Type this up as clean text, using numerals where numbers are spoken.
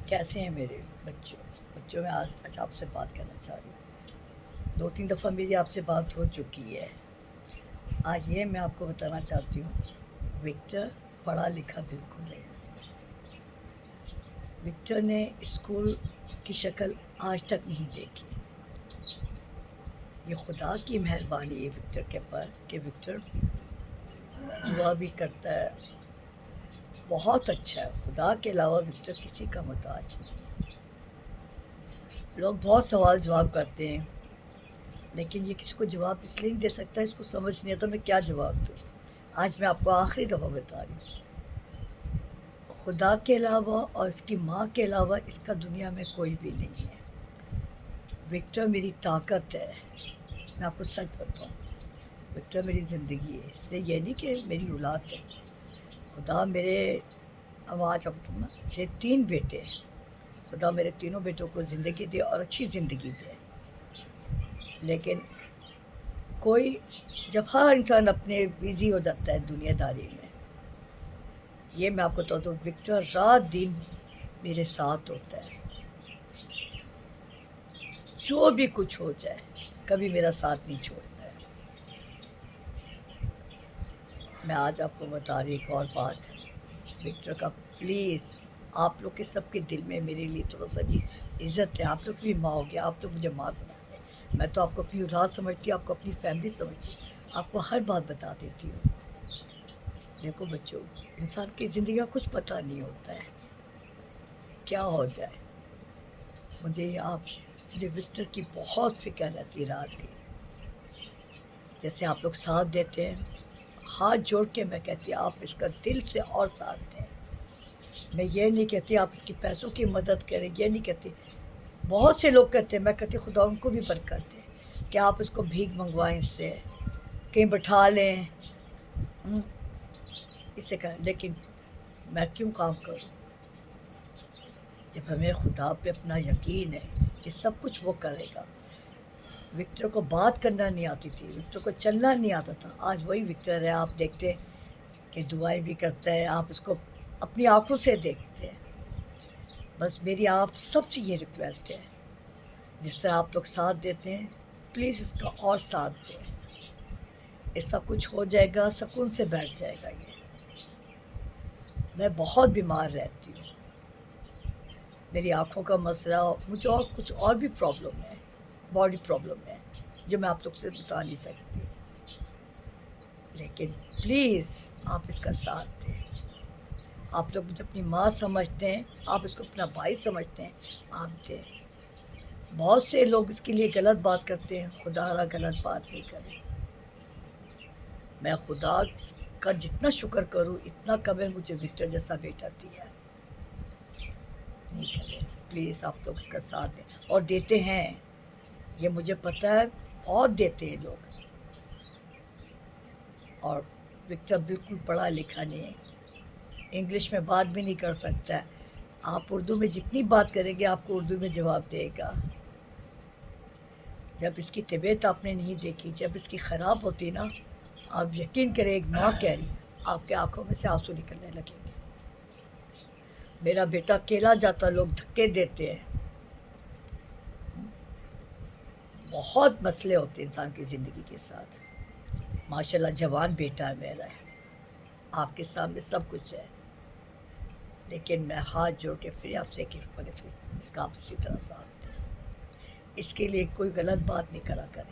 کیسے ہیں میرے بچوں میں آج آپ سے بات کرنا چاہ رہی ہوں۔ 2-3 دفعہ میری آپ سے بات ہو چکی ہے۔ آج یہ میں آپ کو بتانا چاہتی ہوں، وکٹر پڑھا لکھا بالکل نہیں۔ وکٹر نے اسکول کی شکل آج تک نہیں دیکھی۔ یہ خدا کی مہربانی ہے وکٹر کے پر کہ وکٹر دعا بھی کرتا ہے، بہت اچھا ہے۔ خدا کے علاوہ وکٹر کسی کا محتاج نہیں۔ لوگ بہت سوال جواب کرتے ہیں، لیکن یہ کسی کو جواب اس لیے نہیں دے سکتا، اس کو سمجھ نہیں آتا میں کیا جواب دوں۔ آج میں آپ کو آخری دفعہ بتا رہی ہوں، خدا کے علاوہ اور اس کی ماں کے علاوہ اس کا دنیا میں کوئی بھی نہیں ہے۔ وکٹر میری طاقت ہے، میں آپ کو سچ بتاؤں، وکٹر میری زندگی ہے۔ اس لیے یہ نہیں کہ میری اولاد ہے، خدا میرے آواز میرے 3 بیٹے ہیں، خدا میرے تینوں بیٹوں کو زندگی دے اور اچھی زندگی دے۔ لیکن کوئی جب ہر انسان اپنے بیزی ہو جاتا ہے دنیا داری میں، یہ میں آپ کو بتا دوں، وکٹر رات دن میرے ساتھ ہوتا ہے، جو بھی کچھ ہو جائے کبھی میرا ساتھ نہیں چھوڑتا ہے۔ میں آج آپ کو بتا رہی ایک اور بات، وکٹر کا پلیز آپ لوگ کے سب کے دل میں میرے لیے تھوڑا سا بھی عزت ہے۔ آپ لوگ بھی ماں ہو گیا، آپ لوگ مجھے ماں سمجھتے ہیں، میں تو آپ کو اپنی اولاد سمجھتی ہوں، آپ کو اپنی فیملی سمجھتی ہوں، آپ کو ہر بات بتا دیتی ہوں۔ دیکھو بچوں، انسان کی زندگی کا کچھ پتہ نہیں ہوتا ہے، کیا ہو جائے۔ مجھے وکٹر کی بہت فکر رہتی رات دن۔ جیسے آپ لوگ ساتھ دیتے ہیں، ہاتھ جوڑ کے میں کہتی ہوں آپ اس کا دل سے اور ساتھ دیں۔ میں یہ نہیں کہتی آپ اس کی پیسوں کی مدد کریں، یہ نہیں کہتی۔ بہت سے لوگ کہتے ہیں، میں کہتی خدا ان کو بھی برکت دے کہ آپ اس کو بھیک منگوائیں، اس سے کہیں بٹھا لیں، اس سے کریں، لیکن میں کیوں کام کروں جب ہمیں خدا پہ اپنا یقین ہے کہ سب کچھ وہ کرے گا۔ وکٹر کو بات کرنا نہیں آتی تھی، وکٹر کو چلنا نہیں آتا تھا، آج وہی وکٹر ہے۔ آپ دیکھتے ہیں کہ دعائیں بھی کرتا ہے، آپ اس کو اپنی آنکھوں سے دیکھتے ہیں۔ بس میری آپ سب سے یہ ریکویسٹ ہے، جس طرح آپ لوگ ساتھ دیتے ہیں، پلیز اس کا اور ساتھ دیں۔ ایسا کچھ ہو جائے گا، سکون سے بیٹھ جائے گا۔ یہ میں بہت بیمار رہتی ہوں، میری آنکھوں کا مسئلہ، مجھے اور کچھ اور بھی پرابلم ہے، باڈی پرابلم ہے جو میں آپ لوگ سے بتا نہیں سکتی، لیکن پلیز آپ اس کا ساتھ دیں۔ آپ لوگ مجھے اپنی ماں سمجھتے ہیں، آپ اس کو اپنا بھائی سمجھتے ہیں، آپ دیں۔ بہت سے لوگ اس کے لیے غلط بات کرتے ہیں، خدا را غلط بات نہیں کرے۔ میں خدا کا جتنا شکر کروں اتنا کم ہے، مجھے وکٹر جیسا بیٹا دیا ہے۔ نہیں کرے، پلیز آپ لوگ اس کا ساتھ دیں، اور دیتے ہیں، یہ مجھے پتہ ہے، بہت دیتے ہیں لوگ۔ اور وکٹر بالکل پڑھا لکھا نہیں ہے، انگلش میں بات بھی نہیں کر سکتا ہے۔ آپ اردو میں جتنی بات کریں گے آپ کو اردو میں جواب دے گا۔ جب اس کی طبیعت آپ نے نہیں دیکھی، جب اس کی خراب ہوتی نا، آپ یقین کریں ایک ماں کہہ رہی، آپ کے آنکھوں میں سے آنسو نکلنے لگیں گے۔ میرا بیٹا اکیلا جاتا، لوگ دھکے دیتے ہیں، بہت مسئلے ہوتے ہیں انسان کی زندگی کے ساتھ۔ ماشاءاللہ جوان بیٹا ہے میرا، آپ کے سامنے سب کچھ ہے، لیکن میں ہاتھ جوڑ کے پھر آپ سے اس کا آپ اسی طرح ساتھ دیں۔ اس کے لیے کوئی غلط بات نہیں کرا کریں۔